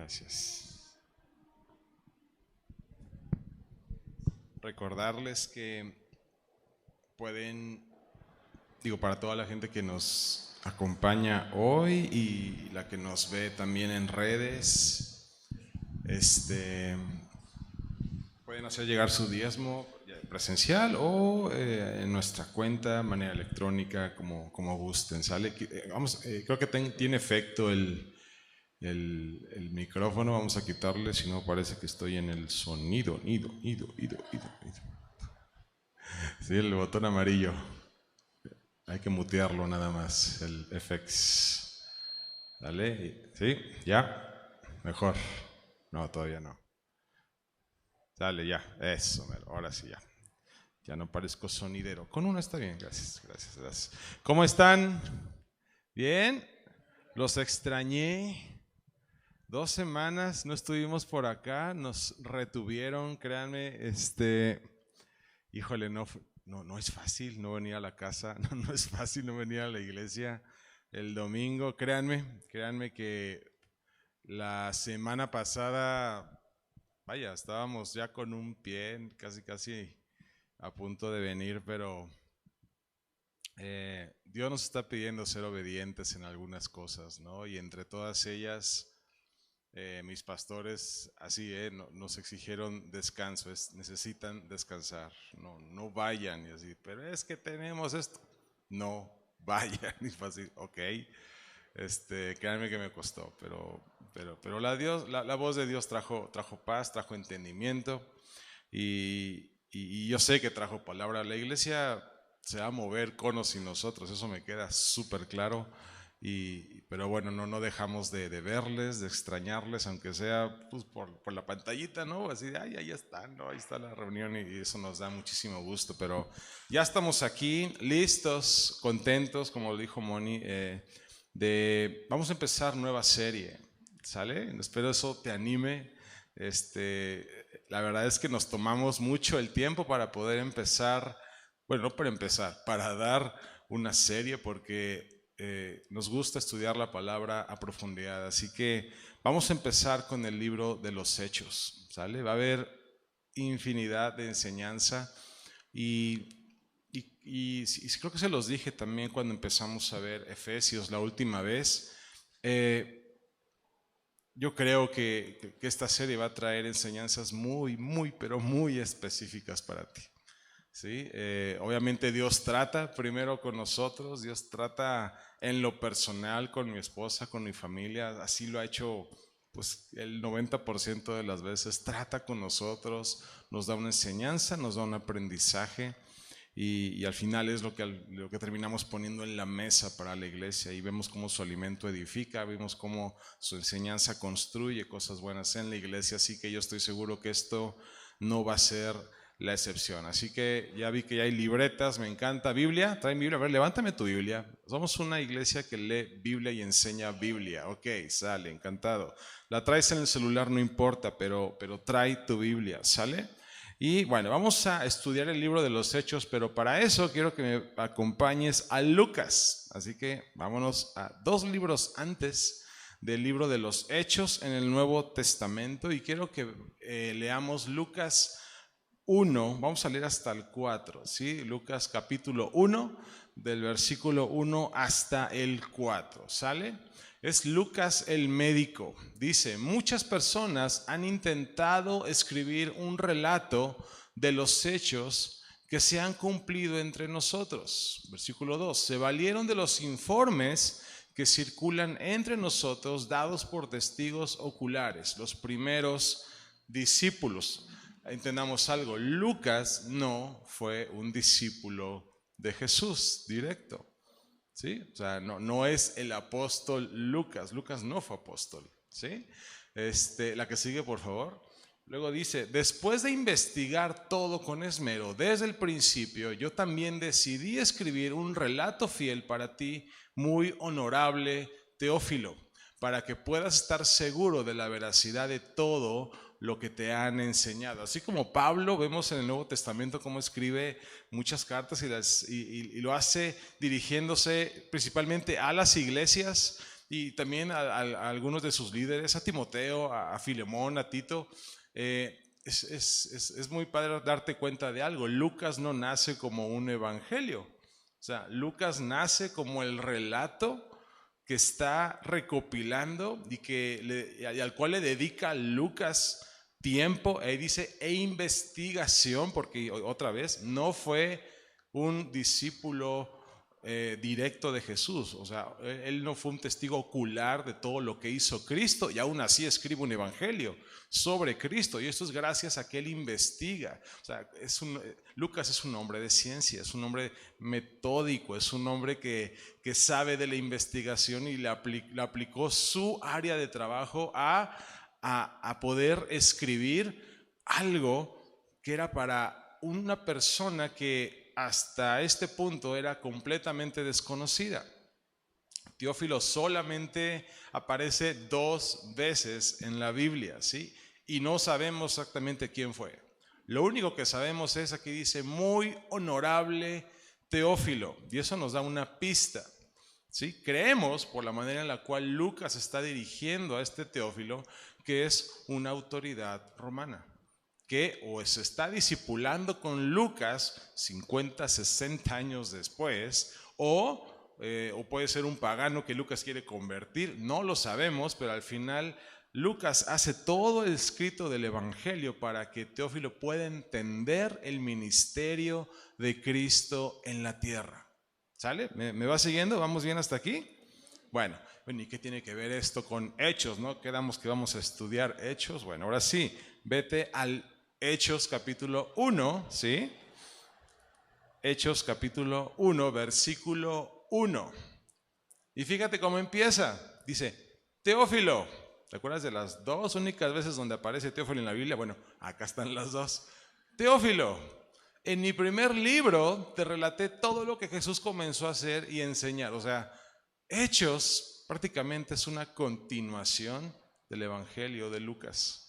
Gracias. Recordarles que pueden, para toda la gente que nos acompaña hoy y la que nos ve también en redes, pueden hacer llegar su diezmo presencial o en nuestra cuenta, de manera electrónica, como gusten, ¿sale? Creo que tiene efecto el micrófono, vamos a quitarle, si no parece que estoy en el sonido, Sí, el botón amarillo. Hay que mutearlo nada más, el FX. Dale, ¿sí? ¿Ya? Mejor. No, todavía no. Dale, ya. Eso, ahora sí, ya. Ya no parezco sonidero. Con uno está bien, gracias. ¿Cómo están? ¿Bien? Los extrañé. 2 semanas no estuvimos por acá, nos retuvieron, créanme, híjole, no es fácil no venir a la casa, no es fácil no venir a la iglesia el domingo, créanme que la semana pasada, vaya, estábamos ya con un pie casi a punto de venir, pero Dios nos está pidiendo ser obedientes en algunas cosas, ¿no? Y entre todas ellas, mis pastores así nos exigieron descanso, necesitan descansar, no vayan y así, pero es que tenemos esto, no vayan y fácil, ok, créanme que me costó, pero la voz de Dios trajo paz, trajo entendimiento y yo sé que trajo palabra. La iglesia se va a mover con o sin nosotros, eso me queda súper claro. Pero bueno, no dejamos de verles, de extrañarles, aunque sea pues, por la pantallita, ¿no? Así de, ahí están, ¿no? Ahí está la reunión y eso nos da muchísimo gusto. Pero ya estamos aquí, listos, contentos, como lo dijo Moni, vamos a empezar nueva serie, ¿sale? Espero eso te anime. La verdad es que nos tomamos mucho el tiempo para poder empezar, bueno, no para empezar, para dar una serie porque nos gusta estudiar la palabra a profundidad, así que vamos a empezar con el libro de los Hechos, ¿sale? Va a haber infinidad de enseñanza y creo que se los dije también cuando empezamos a ver Efesios la última vez. Yo creo que esta serie va a traer enseñanzas pero muy específicas para ti. ¿Sí? Obviamente Dios trata primero con nosotros, Dios trata en lo personal con mi esposa, con mi familia, así lo ha hecho pues el 90% de las veces, trata con nosotros, nos da una enseñanza, nos da un aprendizaje y al final es lo que terminamos poniendo en la mesa para la iglesia y vemos cómo su alimento edifica, vemos cómo su enseñanza construye cosas buenas en la iglesia, así que yo estoy seguro que esto no va a ser la excepción. Así que ya vi que ya hay libretas, me encanta. ¿Biblia? ¿Traen Biblia? A ver, levántame tu Biblia. Somos una iglesia que lee Biblia y enseña Biblia. Ok, sale, encantado. La traes en el celular, no importa, pero trae tu Biblia, ¿sale? Y bueno, vamos a estudiar el libro de los Hechos, pero para eso quiero que me acompañes a Lucas. Así que vámonos a 2 libros antes del libro de los Hechos en el Nuevo Testamento y quiero que leamos Lucas 1, vamos a leer hasta el 4, ¿sí? Lucas capítulo 1, del versículo 1 hasta el 4, ¿sale? Es Lucas el médico. Dice, muchas personas han intentado escribir un relato de los hechos que se han cumplido entre nosotros. Versículo 2, se valieron de los informes que circulan entre nosotros dados por testigos oculares, los primeros discípulos. Entendamos algo, Lucas no fue un discípulo de Jesús directo, ¿sí? O sea, no es el apóstol Lucas no fue apóstol, ¿sí? La que sigue, por favor. Luego dice, después de investigar todo con esmero desde el principio, yo también decidí escribir un relato fiel para ti, muy honorable Teófilo, para que puedas estar seguro de la veracidad de todo lo que te han enseñado. Así como Pablo, vemos en el Nuevo Testamento cómo escribe muchas cartas y lo hace dirigiéndose principalmente a las iglesias y también a algunos de sus líderes, a Timoteo, a Filemón, a Tito. Es muy padre darte cuenta de algo. Lucas no nace como un evangelio. O sea, Lucas nace como el relato que está recopilando y al cual le dedica Lucas tiempo, ahí dice, e investigación, porque otra vez no fue un discípulo directo de Jesús. O sea, él no fue un testigo ocular de todo lo que hizo Cristo, y aún así escribe un evangelio sobre Cristo, y esto es gracias a que él investiga. O sea, Lucas es un hombre de ciencia, es un hombre metódico, es un hombre que sabe de la investigación y le aplicó su área de trabajo a poder escribir algo que era para una persona que hasta este punto era completamente desconocida. Teófilo solamente aparece 2 veces en la Biblia, ¿sí? Y no sabemos exactamente quién fue. Lo único que sabemos es, aquí dice, muy honorable Teófilo, y eso nos da una pista, ¿sí? Creemos, por la manera en la cual Lucas está dirigiendo a este Teófilo, que es una autoridad romana, que o se está discipulando con Lucas 50, 60 años después, o puede ser un pagano que Lucas quiere convertir, no lo sabemos, pero al final Lucas hace todo el escrito del evangelio para que Teófilo pueda entender el ministerio de Cristo en la tierra. ¿Sale? ¿Me va siguiendo? ¿Vamos bien hasta aquí? Bueno, ¿y qué tiene que ver esto con Hechos, no? Quedamos que vamos a estudiar Hechos. Bueno, ahora sí, vete al Hechos capítulo 1, ¿sí? Hechos capítulo 1, versículo 1. Y fíjate cómo empieza. Dice, Teófilo. ¿Te acuerdas de las 2 únicas veces donde aparece Teófilo en la Biblia? Bueno, acá están las 2. Teófilo, en mi primer libro te relaté todo lo que Jesús comenzó a hacer y enseñar. O sea, Hechos prácticamente es una continuación del Evangelio de Lucas.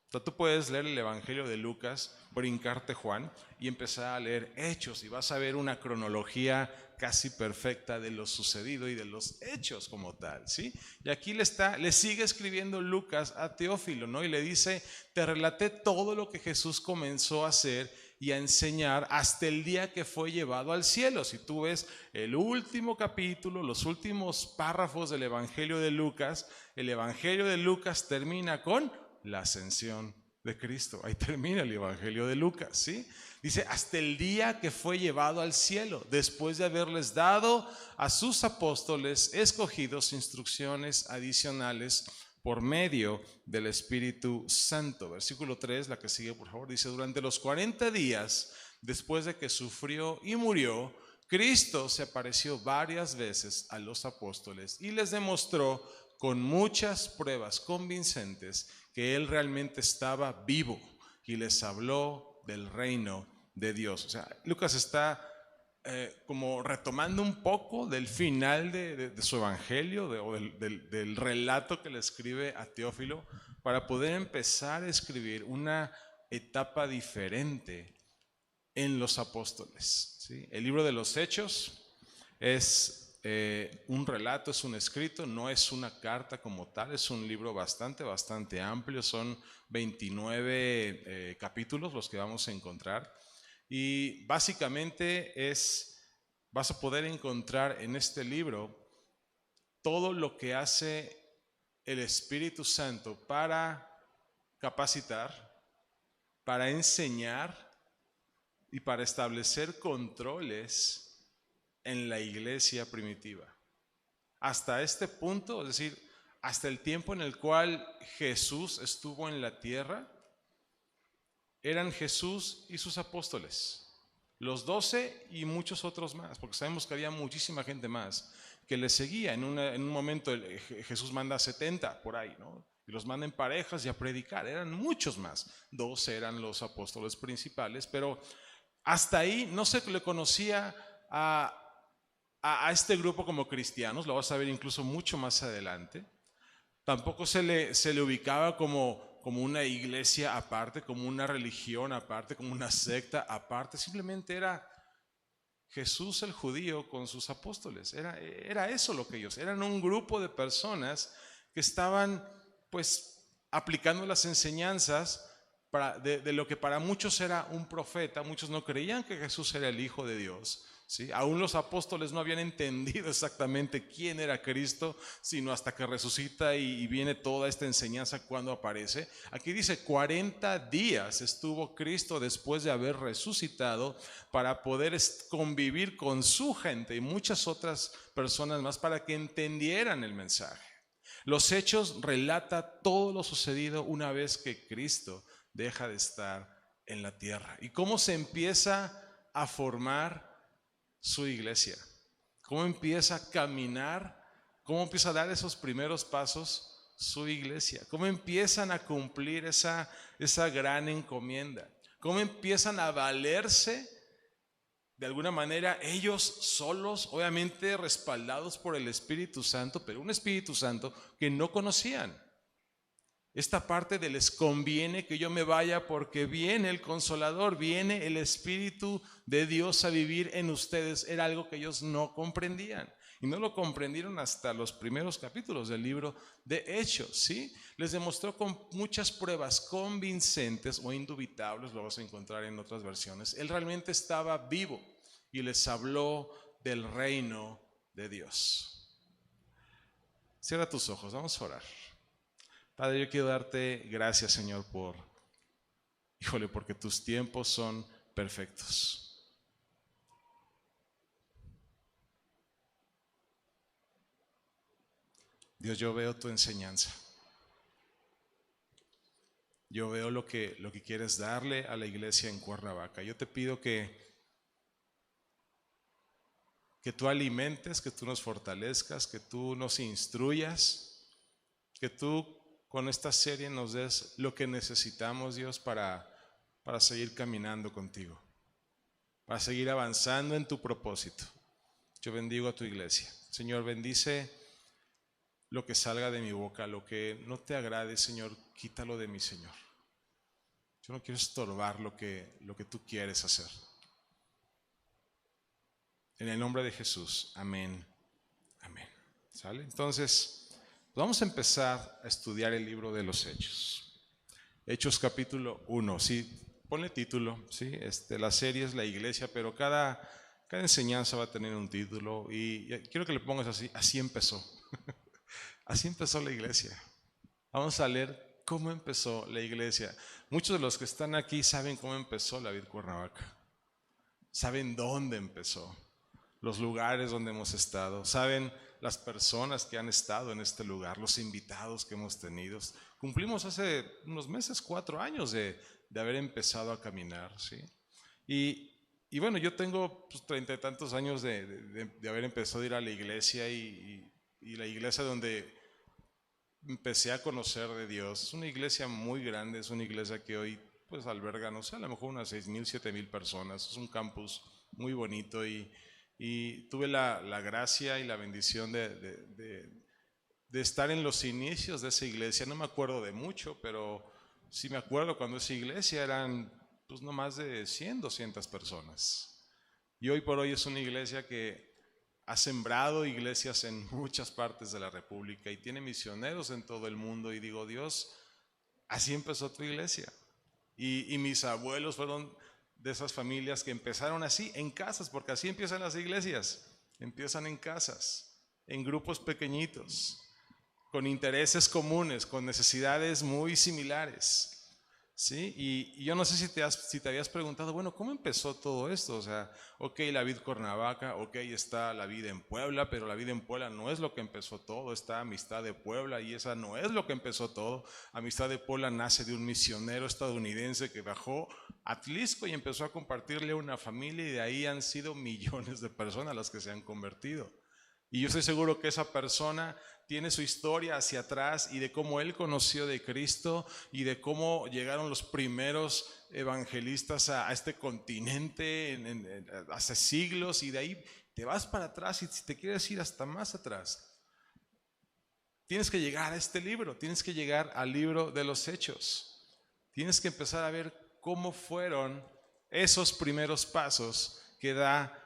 O sea, tú puedes leer el Evangelio de Lucas, brincarte Juan y empezar a leer Hechos, y vas a ver una cronología casi perfecta de lo sucedido y de los hechos como tal, ¿sí? Y aquí le sigue escribiendo Lucas a Teófilo, ¿no? Y le dice, te relaté todo lo que Jesús comenzó a hacer y a enseñar hasta el día que fue llevado al cielo. Si tú ves el último capítulo, los últimos párrafos del Evangelio de Lucas, el Evangelio de Lucas termina con la ascensión de Cristo. Ahí termina el Evangelio de Lucas, ¿sí? Dice, hasta el día que fue llevado al cielo, después de haberles dado a sus apóstoles escogidos instrucciones adicionales por medio del Espíritu Santo. Versículo 3, la que sigue por favor, dice, durante los 40 días después de que sufrió y murió, Cristo se apareció varias veces a los apóstoles y les demostró con muchas pruebas convincentes que Él realmente estaba vivo y les habló del reino de Dios. O sea, Lucas está como retomando un poco del final de su evangelio o del relato que le escribe a Teófilo para poder empezar a escribir una etapa diferente en los apóstoles, ¿sí? El libro de los Hechos es un relato, es un escrito, no es una carta como tal, es un libro bastante amplio, son 29 capítulos los que vamos a encontrar, y básicamente vas a poder encontrar en este libro todo lo que hace el Espíritu Santo para capacitar, para enseñar y para establecer controles en la iglesia primitiva. Hasta este punto, es decir, hasta el tiempo en el cual Jesús estuvo en la tierra, eran Jesús y sus apóstoles, los 12 y muchos otros más, porque sabemos que había muchísima gente más que le seguía. En un momento Jesús manda 70 por ahí, ¿no? Y los manda en parejas y a predicar. Eran muchos más. 12 eran los apóstoles principales, pero hasta ahí no se le conocía a este grupo como cristianos. Lo vas a ver incluso mucho más adelante. Tampoco se le ubicaba como una iglesia aparte, como una religión aparte, como una secta aparte. Simplemente era Jesús el judío con sus apóstoles. Era eso lo que ellos eran, un grupo de personas que estaban pues aplicando las enseñanzas de lo que para muchos era un profeta. Muchos no creían que Jesús era el Hijo de Dios, ¿sí? Aún los apóstoles no habían entendido exactamente quién era Cristo, sino hasta que resucita y viene toda esta enseñanza cuando aparece. Aquí dice 40 días estuvo Cristo después de haber resucitado para poder convivir con su gente y muchas otras personas más para que entendieran el mensaje. Los Hechos relata todo lo sucedido una vez que Cristo deja de estar en la tierra y cómo se empieza a formar su iglesia, cómo empieza a caminar, cómo empieza a dar esos primeros pasos su iglesia, cómo empiezan a cumplir esa gran encomienda, cómo empiezan a valerse de alguna manera ellos solos, obviamente respaldados por el Espíritu Santo, pero un Espíritu Santo que no conocían. Esta parte de les conviene que yo me vaya porque viene el Consolador, viene el Espíritu de Dios a vivir en ustedes, era algo que ellos no comprendían. Y no lo comprendieron hasta los primeros capítulos del libro de Hechos, ¿sí? Les demostró con muchas pruebas convincentes o indubitables, lo vas a encontrar en otras versiones. Él realmente estaba vivo y les habló del reino de Dios. Cierra tus ojos, vamos a orar. Padre, yo quiero darte gracias, Señor, porque tus tiempos son perfectos. Dios, yo veo tu enseñanza. Yo veo lo que quieres darle a la iglesia en Cuernavaca. Yo te pido que tú alimentes, que tú nos fortalezcas, que tú nos instruyas, que tú con esta serie nos des lo que necesitamos, Dios, para seguir caminando contigo, para seguir avanzando en tu propósito. Yo bendigo a tu iglesia. Señor, bendice lo que salga de mi boca, lo que no te agrade, Señor, quítalo de mí, Señor. Yo no quiero estorbar lo que tú quieres hacer. En el nombre de Jesús, amén, amén. ¿Sale? Entonces, vamos a empezar a estudiar el libro de los Hechos. Hechos capítulo 1, sí, ponle título, sí, la serie es la iglesia, pero cada enseñanza va a tener un título y quiero que le pongas así empezó. Así empezó la iglesia. Vamos a leer cómo empezó la iglesia. Muchos de los que están aquí saben cómo empezó la Vid Cuernavaca. Saben dónde empezó, los lugares donde hemos estado, saben las personas que han estado en este lugar, los invitados que hemos tenido. Cumplimos hace unos meses 4 años de haber empezado a caminar, ¿sí? Y bueno, yo tengo 30 y tantos años de haber empezado a ir a la iglesia y la iglesia donde empecé a conocer de Dios. Es una iglesia muy grande, es una iglesia que hoy pues alberga, no sé, a lo mejor unas 6,000, 7,000 personas. Es un campus muy bonito y tuve la gracia y la bendición de estar en los inicios de esa iglesia. No me acuerdo de mucho, pero sí me acuerdo cuando esa iglesia eran pues no más de 100, 200 personas. Y hoy por hoy es una iglesia que ha sembrado iglesias en muchas partes de la República y tiene misioneros en todo el mundo. Y digo, Dios, así empezó tu iglesia. Y mis abuelos fueron de esas familias que empezaron así, en casas, porque así empiezan las iglesias. Empiezan en casas, en grupos pequeñitos, con intereses comunes, con necesidades muy similares. ¿Sí? Y yo no sé si te habías preguntado, bueno, ¿cómo empezó todo esto? O sea, ok, la Vid Cuernavaca, ok, está la vida en Puebla, pero la vida en Puebla no es lo que empezó todo. Está Amistad de Puebla y esa no es lo que empezó todo. Amistad de Puebla nace de un misionero estadounidense que bajó a Atlisco y empezó a compartirle a una familia y de ahí han sido millones de personas las que se han convertido. Y yo estoy seguro que esa persona tiene su historia hacia atrás y de cómo él conoció de Cristo y de cómo llegaron los primeros evangelistas a este continente hace siglos, y de ahí te vas para atrás y si te quieres ir hasta más atrás, tienes que llegar a este libro, tienes que llegar al libro de los Hechos. Tienes que empezar a ver cómo fueron esos primeros pasos que da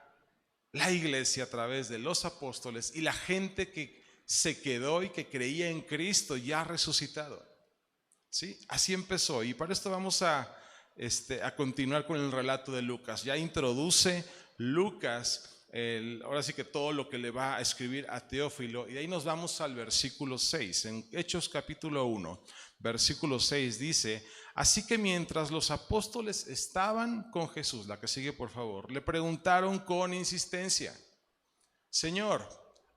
la iglesia a través de los apóstoles y la gente que se quedó y que creía en Cristo ya resucitado. ¿Sí? Así empezó, y para esto vamos a continuar con el relato de Lucas. Ya introduce Lucas ahora sí que todo lo que le va a escribir a Teófilo, y de ahí nos vamos al versículo 6. En Hechos capítulo 1, versículo 6 dice: así que mientras los apóstoles estaban con Jesús, la que sigue por favor, le preguntaron con insistencia: Señor,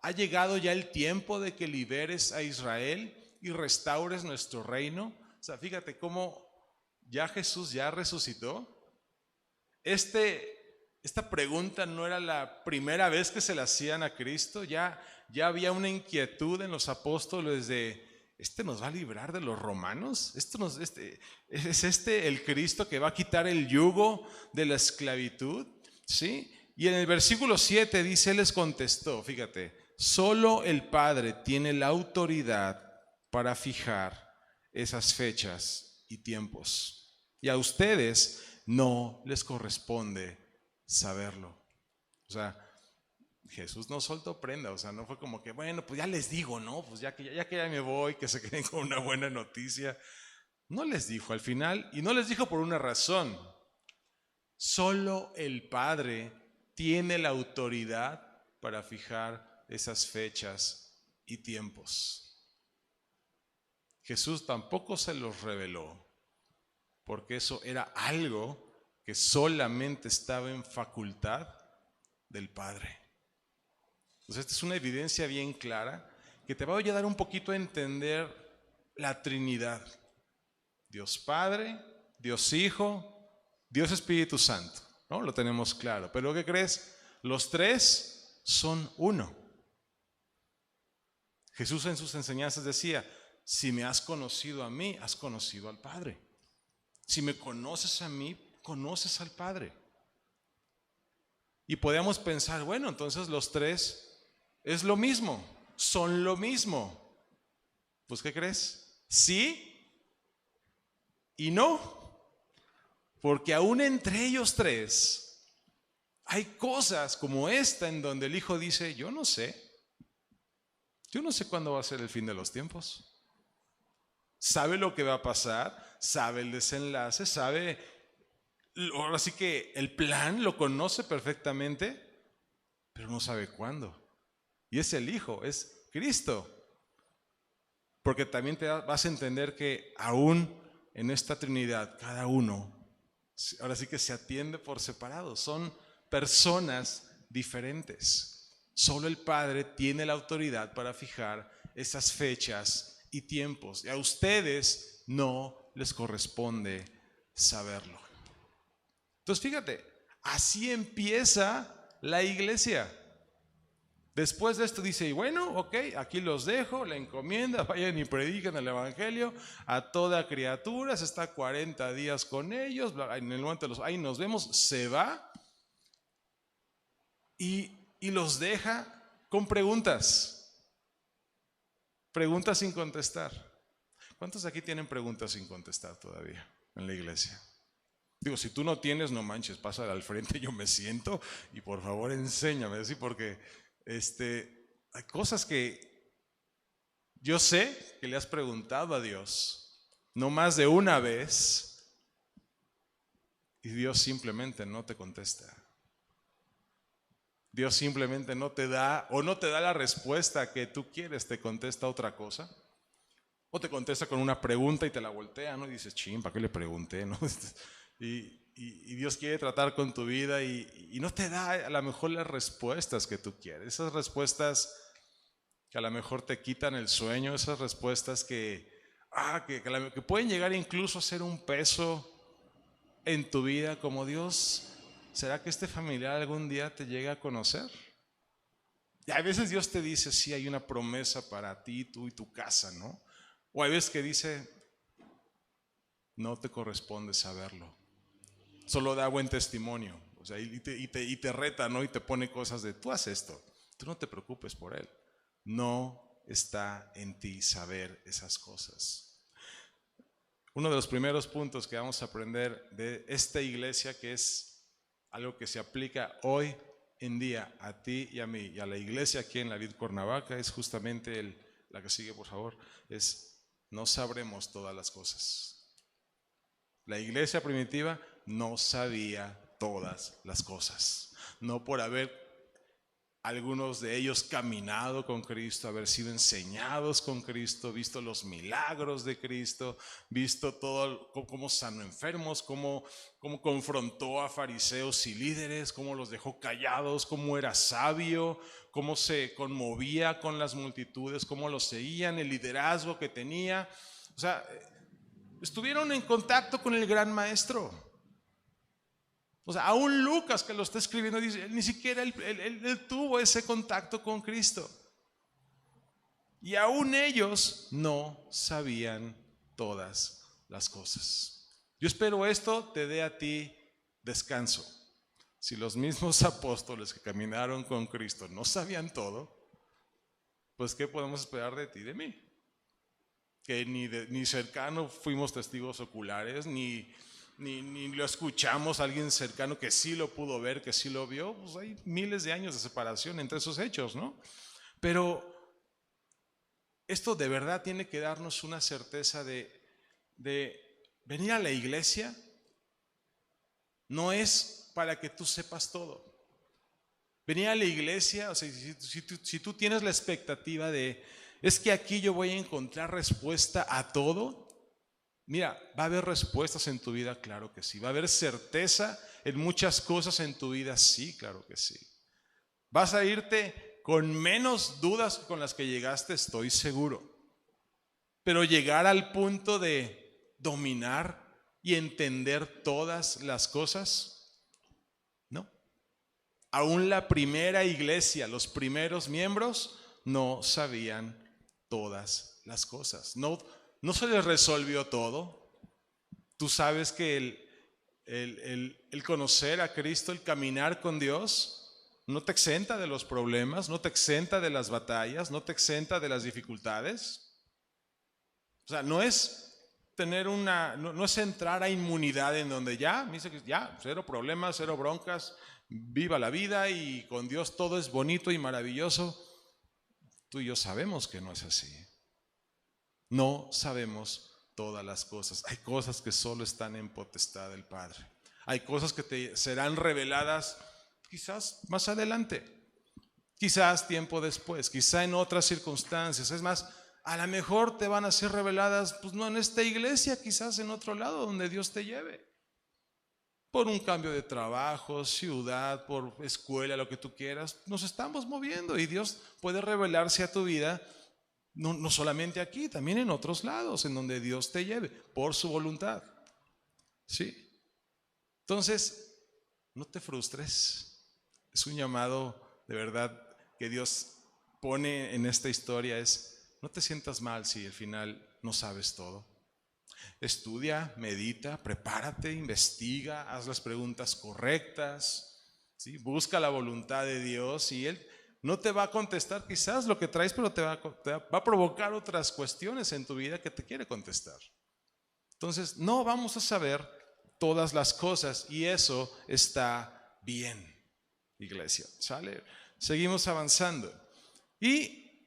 ¿ha llegado ya el tiempo de que liberes a Israel y restaures nuestro reino? O sea, fíjate cómo ya Jesús ya resucitó. Esta pregunta no era la primera vez que se la hacían a Cristo. Ya había una inquietud en los apóstoles de: ¿nos va a librar de los romanos? ¿Es el Cristo que va a quitar el yugo de la esclavitud? ¿Sí? Y en el versículo 7 dice, Él les contestó, fíjate: solo el Padre tiene la autoridad para fijar esas fechas y tiempos, y a ustedes no les corresponde saberlo. O sea, Jesús no soltó prenda, o sea, no fue como que, bueno, pues ya les digo, ¿no? Pues ya que ya me voy, que se queden con una buena noticia. No les dijo al final, y no les dijo por una razón. Solo el Padre tiene la autoridad para fijar esas fechas y tiempos. Jesús tampoco se los reveló, porque eso era algo que solamente estaba en facultad del Padre. Entonces, esta es una evidencia bien clara que te va a ayudar un poquito a entender la Trinidad: Dios Padre, Dios Hijo, Dios Espíritu Santo, ¿no? Lo tenemos claro. Pero ¿qué crees? Los tres son uno. Jesús en sus enseñanzas decía: si me has conocido a mí, has conocido al Padre. Si me conoces a mí, conoces al Padre. Y podemos pensar, bueno, entonces los tres es lo mismo, son lo mismo. Pues ¿qué crees? Sí y no. Porque aún entre ellos tres hay cosas como esta en donde el Hijo dice: yo no sé cuándo va a ser el fin de los tiempos. Sabe lo que va a pasar, sabe el desenlace, sabe, ahora sí que el plan lo conoce perfectamente, pero no sabe cuándo. Y es el Hijo, es Cristo. Porque también te vas a entender que aún en esta Trinidad, cada uno, ahora sí que se atiende por separado. Son personas diferentes. Solo el Padre tiene la autoridad para fijar esas fechas y tiempos, y a ustedes no les corresponde saberlo. Entonces fíjate, así empieza la iglesia. Después de esto dice: y bueno, ok, aquí los dejo, la encomienda, vayan y prediquen el evangelio a toda criatura. Se está 40 días con ellos, en el momento de ahí nos vemos. Se va y los deja con preguntas sin contestar. ¿Cuántos aquí tienen preguntas sin contestar todavía en la iglesia? Digo, si tú no tienes, no manches, pásale al frente, yo me siento y por favor enséñame, ¿sí? Porque hay cosas que yo sé que le has preguntado a Dios, no más de una vez, y Dios simplemente no te contesta. Dios simplemente no te da, o no te da la respuesta que tú quieres, te contesta otra cosa. O te contesta con una pregunta y te la voltea, ¿no? Y dices: chin, ¿para qué le pregunté, no? Y Dios quiere tratar con tu vida y no te da a lo mejor las respuestas que tú quieres. Esas respuestas que a lo mejor te quitan el sueño, esas respuestas que pueden llegar incluso a ser un peso en tu vida. Como: Dios, ¿será que este familiar algún día te llega a conocer? Y a veces Dios te dice: sí, hay una promesa para ti, tú y tu casa, ¿no? O hay veces que dice: no te corresponde saberlo. Solo da buen testimonio. O sea, y te reta, ¿no? Y te pone cosas de: tú haz esto, tú no te preocupes por él. No está en ti saber esas cosas. Uno de los primeros puntos que vamos a aprender de esta iglesia, que es algo que se aplica hoy en día a ti y a mí y a la iglesia aquí en la Vid Cuernavaca es justamente la que sigue, por favor, es no sabremos todas las cosas. La iglesia primitiva no sabía todas las cosas, no por haber algunos de ellos caminado con Cristo, haber sido enseñados con Cristo, visto los milagros de Cristo, visto todo, cómo sanó enfermos, cómo confrontó a fariseos y líderes, cómo los dejó callados, cómo era sabio, cómo se conmovía con las multitudes, cómo los seguían, el liderazgo que tenía. O sea, estuvieron en contacto con el gran maestro. O sea, aún Lucas que lo está escribiendo dice, ni siquiera él tuvo ese contacto con Cristo. Y aún ellos no sabían todas las cosas. Yo espero esto te dé a ti descanso. Si los mismos apóstoles que caminaron con Cristo no sabían todo, pues ¿qué podemos esperar de ti y de mí? Que ni cercano fuimos testigos oculares, ni lo escuchamos a alguien cercano que sí lo pudo ver, que sí lo vio. Pues hay miles de años de separación entre esos hechos, ¿no? Pero esto de verdad tiene que darnos una certeza de venir a la iglesia no es para que tú sepas todo. Venir a la iglesia, o sea, si tú tienes la expectativa de, es que aquí yo voy a encontrar respuesta a todo. Mira, va a haber respuestas en tu vida, claro que sí. Va a haber certeza en muchas cosas en tu vida, sí, claro que sí. Vas a irte con menos dudas con las que llegaste, estoy seguro. Pero llegar al punto de dominar y entender todas las cosas, no. Aún la primera iglesia, los primeros miembros, no sabían todas las cosas. No se les resolvió todo. Tú sabes que el conocer a Cristo, el caminar con Dios, no te exenta de los problemas, no te exenta de las batallas, no te exenta de las dificultades. O sea, no es no es entrar a inmunidad en donde ya, me dice que ya, cero problemas, cero broncas, viva la vida y con Dios todo es bonito y maravilloso. Tú y yo sabemos que no es así. No sabemos todas las cosas. Hay cosas que solo están en potestad del Padre. Hay cosas que te serán reveladas quizás más adelante, quizás tiempo después, quizás en otras circunstancias. Es más, a lo mejor te van a ser reveladas, pues no en esta iglesia, quizás en otro lado donde Dios te lleve. Por un cambio de trabajo, ciudad, por escuela, lo que tú quieras. Nos estamos moviendo y Dios puede revelarse a tu vida. No solamente aquí, también en otros lados, en donde Dios te lleve, por su voluntad. ¿Sí? Entonces, no te frustres. Es un llamado de verdad que Dios pone en esta historia, no te sientas mal si al final no sabes todo. Estudia, medita, prepárate, investiga, haz las preguntas correctas, ¿sí? Busca la voluntad de Dios y Él no te va a contestar quizás lo que traes, pero te va a provocar otras cuestiones en tu vida que te quiere contestar. Entonces, no vamos a saber todas las cosas y eso está bien, iglesia. ¿Sale? Seguimos avanzando. Y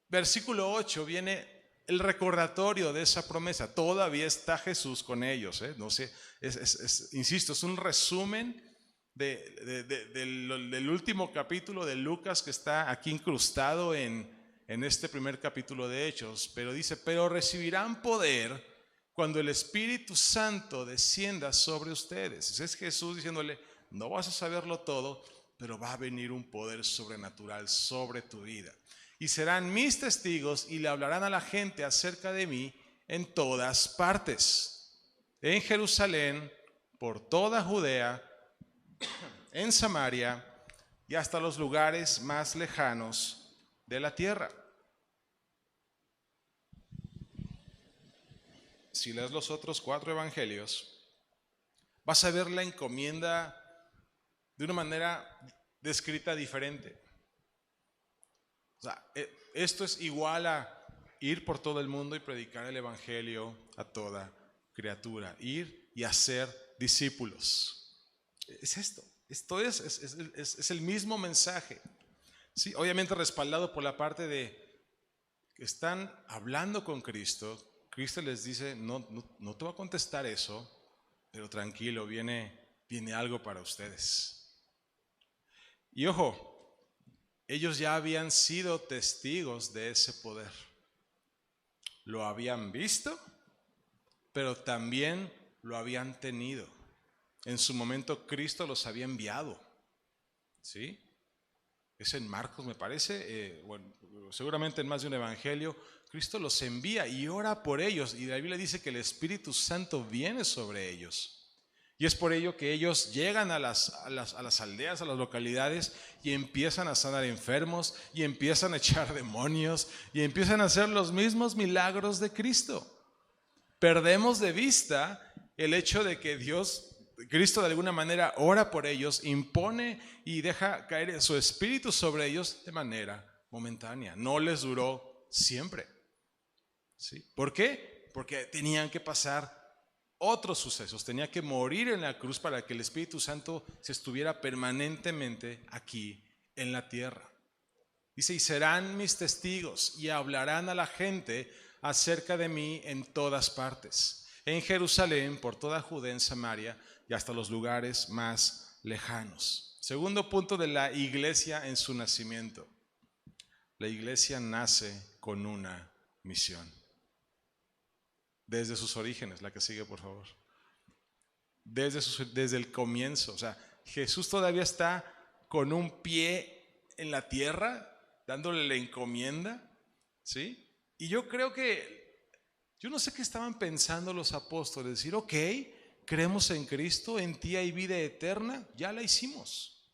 versículo 8 viene el recordatorio de esa promesa. Todavía está Jesús con ellos. No sé, insisto, es un resumen del último capítulo de Lucas que está aquí incrustado en este primer capítulo de Hechos, pero dice, pero recibirán poder cuando el Espíritu Santo descienda sobre ustedes. Es Jesús diciéndole, no vas a saberlo todo, pero va a venir un poder sobrenatural sobre tu vida. Y serán mis testigos y le hablarán a la gente acerca de mí en todas partes, en Jerusalén, por toda Judea, en Samaria y hasta los lugares más lejanos de la tierra. Si lees los otros 4 evangelios, vas a ver la encomienda de una manera descrita diferente. O sea, esto es igual a ir por todo el mundo y predicar el evangelio a toda criatura, ir y hacer discípulos. Es esto. Esto es el mismo mensaje. Sí, obviamente respaldado por la parte de que están hablando con Cristo. Cristo les dice, no te voy a contestar eso, pero tranquilo, viene algo para ustedes. Y ojo, ellos ya habían sido testigos de ese poder. Lo habían visto, pero también lo habían tenido. En su momento Cristo los había enviado. ¿Sí? Es en Marcos, me parece, bueno, seguramente en más de un evangelio. Cristo los envía y ora por ellos, y la Biblia dice que el Espíritu Santo viene sobre ellos. Y es por ello que ellos llegan a las aldeas, a las localidades, y empiezan a sanar enfermos, y empiezan a echar demonios, y empiezan a hacer los mismos milagros de Cristo. Perdemos de vista el hecho de que Cristo de alguna manera ora por ellos, impone y deja caer su espíritu sobre ellos de manera momentánea. No les duró siempre. ¿Sí? ¿Por qué? Porque tenían que pasar otros sucesos, tenía que morir en la cruz para que el Espíritu Santo se estuviera permanentemente aquí en la tierra. Dice, y serán mis testigos y hablarán a la gente acerca de mí en todas partes, en Jerusalén, por toda Judea, en Samaria y hasta los lugares más lejanos. Segundo punto de la iglesia en su nacimiento. La iglesia nace con una misión. Desde sus orígenes, la que sigue por favor. Desde el comienzo, o sea, Jesús todavía está con un pie en la tierra, dándole la encomienda, ¿sí? Y yo creo yo no sé qué estaban pensando los apóstoles, decir, ok, creemos en Cristo, en ti hay vida eterna, ya la hicimos.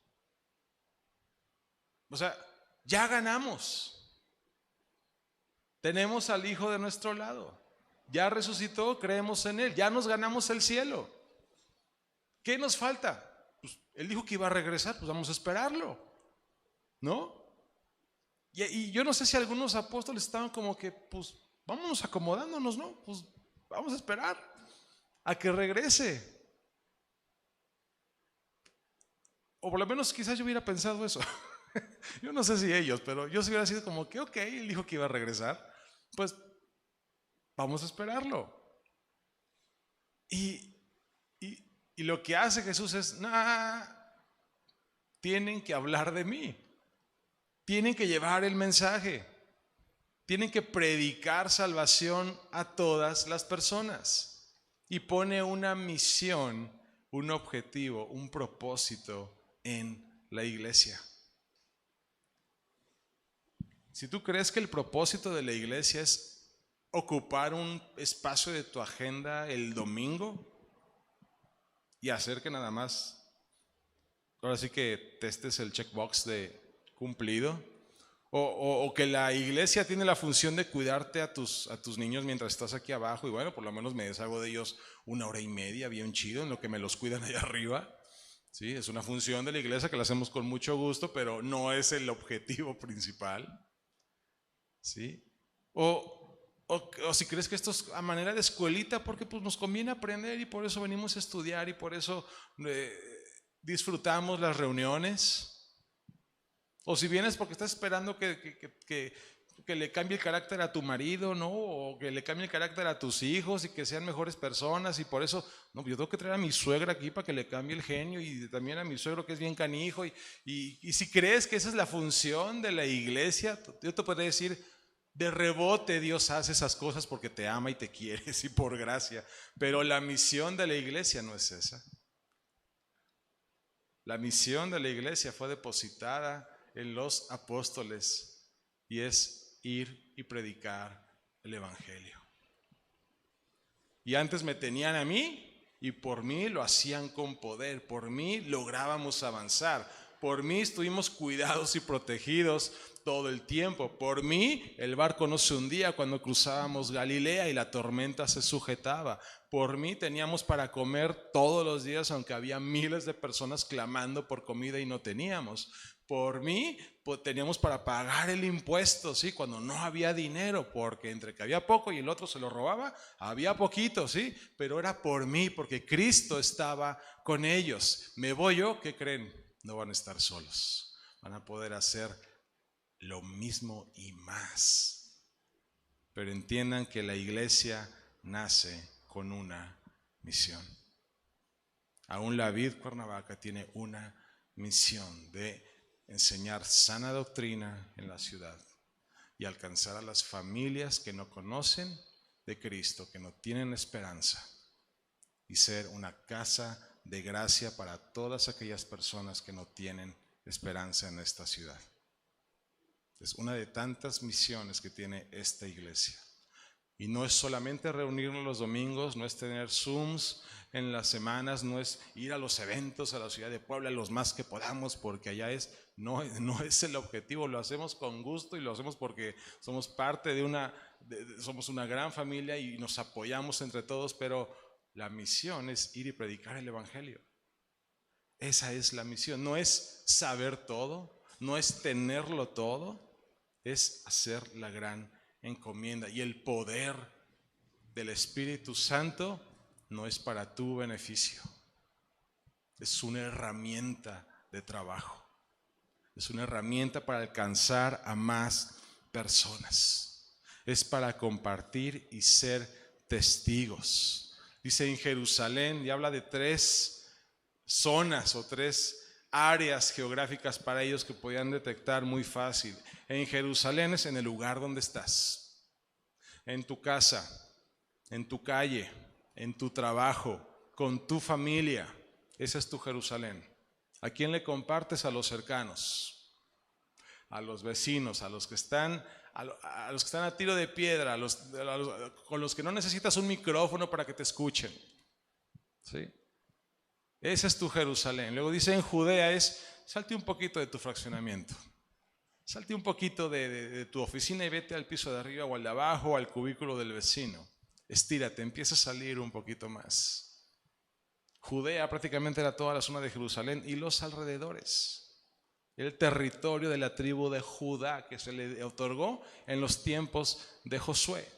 O sea, ya ganamos. Tenemos al Hijo de nuestro lado. Ya resucitó, creemos en Él, ya nos ganamos el cielo. ¿Qué nos falta? Pues Él dijo que iba a regresar, pues vamos a esperarlo, ¿no? Y yo no sé si algunos apóstoles estaban como que, pues vámonos acomodándonos, ¿no? Pues vamos a esperar a que regrese. O por lo menos quizás yo hubiera pensado eso. Yo no sé si ellos, pero yo sí hubiera sido como que, ok, Él dijo que iba a regresar, pues vamos a esperarlo. Y lo que hace Jesús es, tienen que hablar de mí. Tienen que llevar el mensaje. Tienen que predicar salvación a todas las personas. Y pone una misión, un objetivo, un propósito en la iglesia. Si tú crees que el propósito de la iglesia es ocupar un espacio de tu agenda el domingo y hacer que nada más, ahora sí que testes el checkbox de cumplido, o que la iglesia tiene la función de cuidarte a tus niños mientras estás aquí abajo, y bueno, por lo menos me deshago de ellos 1 hora y media, bien chido, en lo que me los cuidan allá arriba. Sí, es una función de la iglesia que la hacemos con mucho gusto, pero no es el objetivo principal. ¿Sí? O si crees que esto es a manera de escuelita, porque pues nos conviene aprender y por eso venimos a estudiar y por eso disfrutamos las reuniones. O si vienes porque estás esperando que le cambie el carácter a tu marido, ¿no? O que le cambie el carácter a tus hijos y que sean mejores personas, y por eso, no, yo tengo que traer a mi suegra aquí para que le cambie el genio, y también a mi suegro que es bien canijo. Y si crees que esa es la función de la iglesia, yo te podría decir, de rebote Dios hace esas cosas porque te ama y te quiere, sí, por gracia. Pero la misión de la iglesia no es esa. La misión de la iglesia fue depositada en los apóstoles y es ir y predicar el evangelio. Y antes me tenían a mí y por mí lo hacían con poder, por mí lográbamos avanzar, por mí estuvimos cuidados y protegidos todo el tiempo, por mí el barco no se hundía cuando cruzábamos Galilea y la tormenta se sujetaba, por mí teníamos para comer todos los días aunque había miles de personas clamando por comida y no teníamos. Por mí, pues, teníamos para pagar el impuesto, ¿sí? Cuando no había dinero, porque entre que había poco y el otro se lo robaba, había poquito, ¿sí? Pero era por mí, porque Cristo estaba con ellos. Me voy yo, ¿qué creen? No van a estar solos. Van a poder hacer lo mismo y más. Pero entiendan que la iglesia nace con una misión. Aún la Vid Cuernavaca tiene una misión de enseñar sana doctrina en la ciudad y alcanzar a las familias que no conocen de Cristo, que no tienen esperanza, y ser una casa de gracia para todas aquellas personas que no tienen esperanza en esta ciudad. Es una de tantas misiones que tiene esta iglesia. Y no es solamente reunirnos los domingos, no es tener Zooms en las semanas, no es ir a los eventos a la ciudad de Puebla los más que podamos, porque allá no es el objetivo. Lo hacemos con gusto y lo hacemos porque somos parte somos una gran familia y nos apoyamos entre todos, pero la misión es ir y predicar el evangelio. Esa es la misión. No es saber todo, no es tenerlo todo, es hacer la gran encomienda. Y el poder del Espíritu Santo no es para tu beneficio, es una herramienta de trabajo, es una herramienta para alcanzar a más personas, es para compartir y ser testigos. Dice en Jerusalén, y habla de 3 zonas o 3 áreas geográficas para ellos que podían detectar muy fácil. En Jerusalén es en el lugar donde estás, en tu casa, en tu calle, en tu trabajo, con tu familia. Esa es tu Jerusalén. ¿A quién le compartes? A los cercanos, a los vecinos, a los que están a tiro de piedra, con los que no necesitas un micrófono para que te escuchen, ¿sí? Esa es tu Jerusalén. Luego dice en Judea salte un poquito de tu fraccionamiento. Salte un poquito de tu oficina y vete al piso de arriba o al de abajo o al cubículo del vecino. Estírate, empieza a salir un poquito más. Judea prácticamente era toda la zona de Jerusalén y los alrededores. El territorio de la tribu de Judá que se le otorgó en los tiempos de Josué.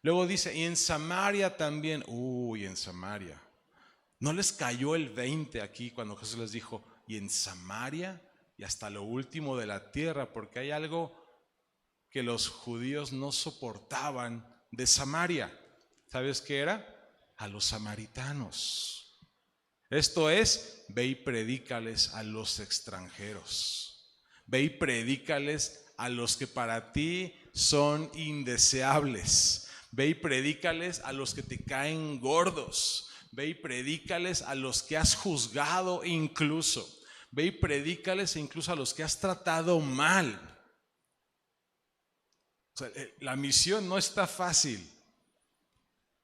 Luego dice, y en Samaria también. En Samaria. ¿No les cayó el 20 aquí cuando Jesús les dijo, y en Samaria y hasta lo último de la tierra? Porque hay algo que los judíos no soportaban de Samaria. ¿Sabes qué era? A los samaritanos. Esto es, ve y predícales a los extranjeros. Ve y predícales a los que para ti son indeseables. Ve y predícales a los que te caen gordos. Ve y predícales a los que has juzgado incluso. Ve y predícales incluso a los que has tratado mal. O sea, la misión no está fácil.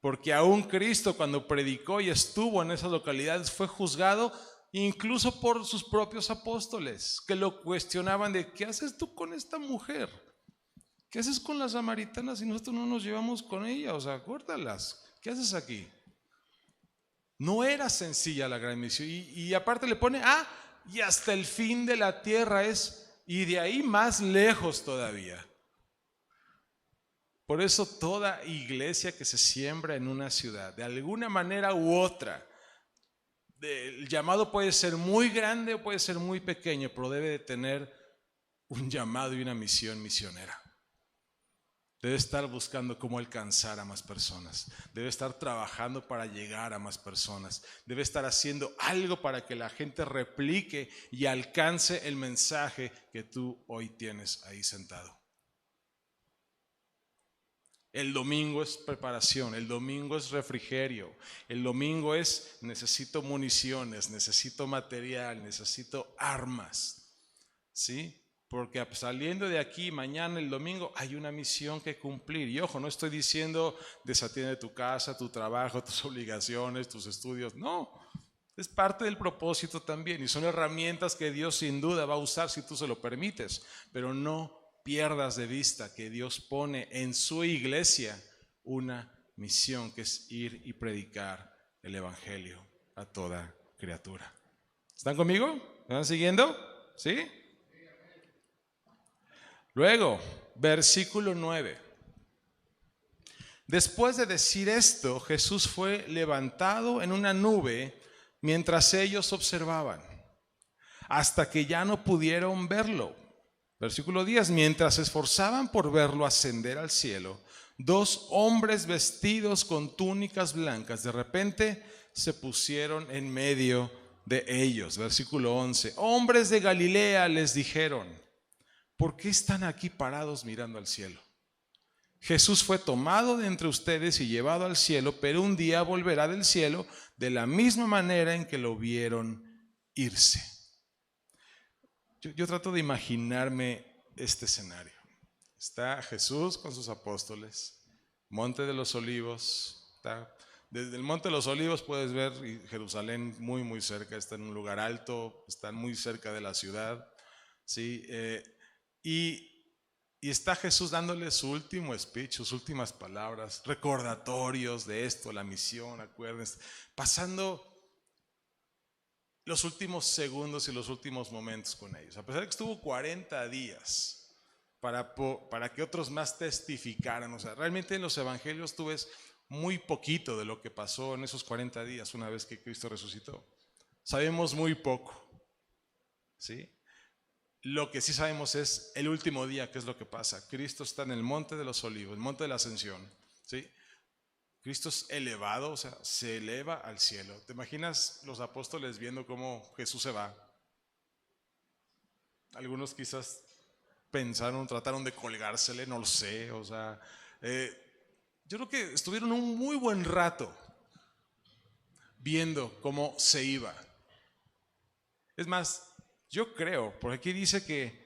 Porque aún Cristo cuando predicó y estuvo en esas localidades fue juzgado incluso por sus propios apóstoles, que lo cuestionaban de ¿qué haces tú con esta mujer? ¿Qué haces con las samaritanas si nosotros no nos llevamos con ella? O sea, córtalas. ¿Qué haces aquí? No era sencilla la gran misión. Y aparte le pone, y hasta el fin de la tierra y de ahí más lejos todavía. Por eso toda iglesia que se siembra en una ciudad, de alguna manera u otra, el llamado puede ser muy grande o puede ser muy pequeño, pero debe de tener un llamado y una misión misionera. Debe estar buscando cómo alcanzar a más personas. Debe estar trabajando para llegar a más personas. Debe estar haciendo algo para que la gente replique y alcance el mensaje que tú hoy tienes ahí sentado. El domingo es preparación, el domingo es refrigerio, el domingo es necesito municiones, necesito material, necesito armas, ¿sí? Porque saliendo de aquí mañana, el domingo, hay una misión que cumplir. Y ojo, no estoy diciendo desatiende tu casa, tu trabajo, tus obligaciones, tus estudios. No, es parte del propósito también. Y son herramientas que Dios sin duda va a usar si tú se lo permites. Pero no pierdas de vista que Dios pone en su iglesia una misión que es ir y predicar el evangelio a toda criatura. ¿Están conmigo? ¿Me van siguiendo? ¿Sí? Luego, versículo 9. Después de decir esto, Jesús fue levantado en una nube mientras ellos observaban, hasta que ya no pudieron verlo. Versículo 10. Mientras se esforzaban por verlo ascender al cielo, dos hombres vestidos con túnicas blancas de repente se pusieron en medio de ellos. Versículo 11. Hombres de Galilea, les dijeron, ¿por qué están aquí parados mirando al cielo? Jesús fue tomado de entre ustedes y llevado al cielo, pero un día volverá del cielo de la misma manera en que lo vieron irse. Yo trato de imaginarme este escenario. Está Jesús con sus apóstoles, Monte de los Olivos. Desde el Monte de los Olivos puedes ver Jerusalén muy, muy cerca. Está en un lugar alto, está muy cerca de la ciudad. ¿Sí? Y está Jesús dándole su último speech, sus últimas palabras, recordatorios de esto, la misión, acuérdense, pasando los últimos segundos y los últimos momentos con ellos. A pesar de que estuvo 40 días para que otros más testificaran. O sea, realmente en los evangelios tú ves muy poquito de lo que pasó en esos 40 días una vez que Cristo resucitó. Sabemos muy poco, ¿sí? Lo que sí sabemos es el último día, qué es lo que pasa. Cristo está en el Monte de los Olivos, el Monte de la Ascensión, ¿sí? Cristo es elevado, o sea, se eleva al cielo. ¿Te imaginas los apóstoles viendo cómo Jesús se va? Algunos quizás pensaron, trataron de colgársele, no lo sé, o sea, yo creo que estuvieron un muy buen rato viendo cómo se iba. Es más, yo creo, por aquí dice que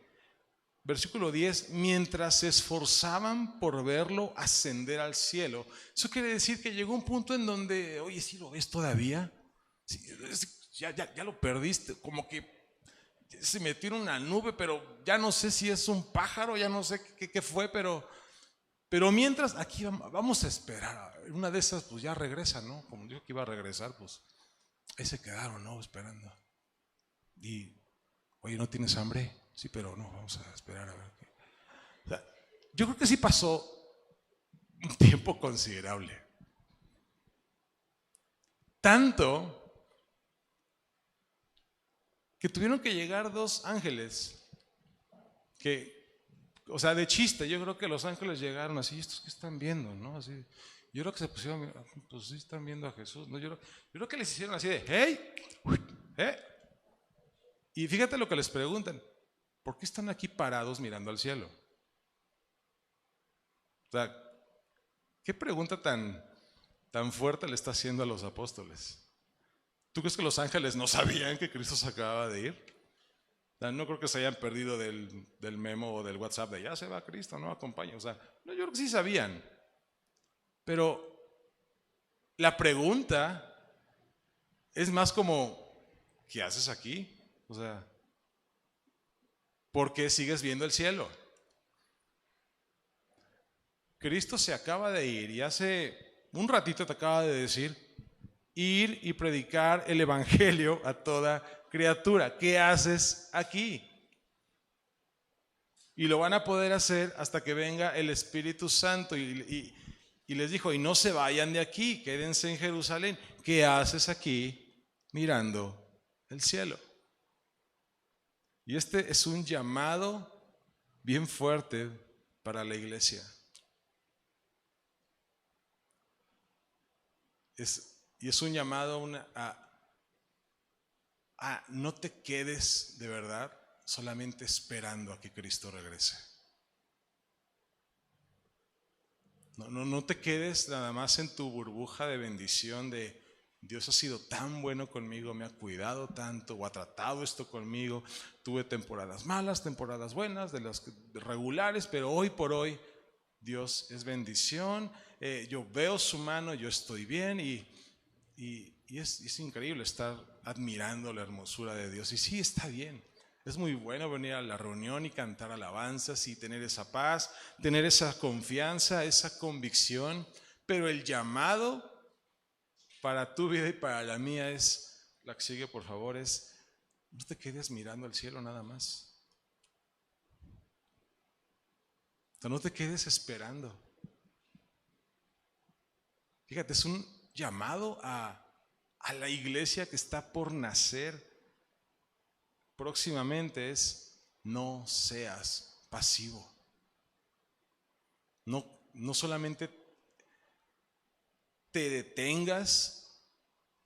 versículo 10, mientras se esforzaban por verlo ascender al cielo. Eso quiere decir que llegó un punto en donde, oye, ¿sí lo ves todavía? Sí, ya lo perdiste, como que se metió en una nube, pero ya no sé si es un pájaro, ya no sé qué fue, pero mientras, aquí vamos a esperar. Una de esas, pues ya regresa, ¿no? Como dijo que iba a regresar, pues ahí se quedaron, ¿no? Esperando. Y, oye, ¿no tienes hambre? Sí, pero no, vamos a esperar a ver qué. O sea, yo creo que sí pasó un tiempo considerable. Tanto que tuvieron que llegar dos ángeles que, o sea, de chiste, yo creo que los ángeles llegaron así, ¿estos qué están viendo? ¿No? Así, yo creo que se pusieron, pues sí están viendo a Jesús, ¿no? Yo creo que les hicieron así de, hey, y fíjate lo que les preguntan, ¿por qué están aquí parados mirando al cielo? O sea, ¿qué pregunta tan fuerte le está haciendo a los apóstoles? ¿Tú crees que los ángeles no sabían que Cristo se acababa de ir? No creo que se hayan perdido del memo o del WhatsApp de ya se va Cristo, no acompaña. O sea, no, yo creo que sí sabían. Pero la pregunta es más como, ¿qué haces aquí? O sea, ¿por qué sigues viendo el cielo? Cristo se acaba de ir y hace un ratito te acaba de decir, ir y predicar el evangelio a toda criatura. ¿Qué haces aquí? Y lo van a poder hacer hasta que venga el Espíritu Santo. Y les dijo, y no se vayan de aquí, quédense en Jerusalén. ¿Qué haces aquí mirando el cielo? Y este es un llamado bien fuerte para la iglesia. Y es un llamado a no te quedes de verdad solamente esperando a que Cristo regrese. No te quedes nada más en tu burbuja de bendición de Dios ha sido tan bueno conmigo, me ha cuidado tanto o ha tratado esto conmigo. Tuve temporadas malas, temporadas buenas, de las regulares, pero hoy por hoy Dios es bendición. Yo veo su mano, yo estoy bien y es increíble estar admirando la hermosura de Dios. Y sí, está bien. Es muy bueno venir a la reunión y cantar alabanzas y tener esa paz, tener esa confianza, esa convicción. Pero el llamado para tu vida y para la mía es, la que sigue por favor, es No te quedes mirando al cielo nada más. O sea, no te quedes esperando. Fíjate, es un llamado a la iglesia que está por nacer próximamente. No seas pasivo. No solamente te detengas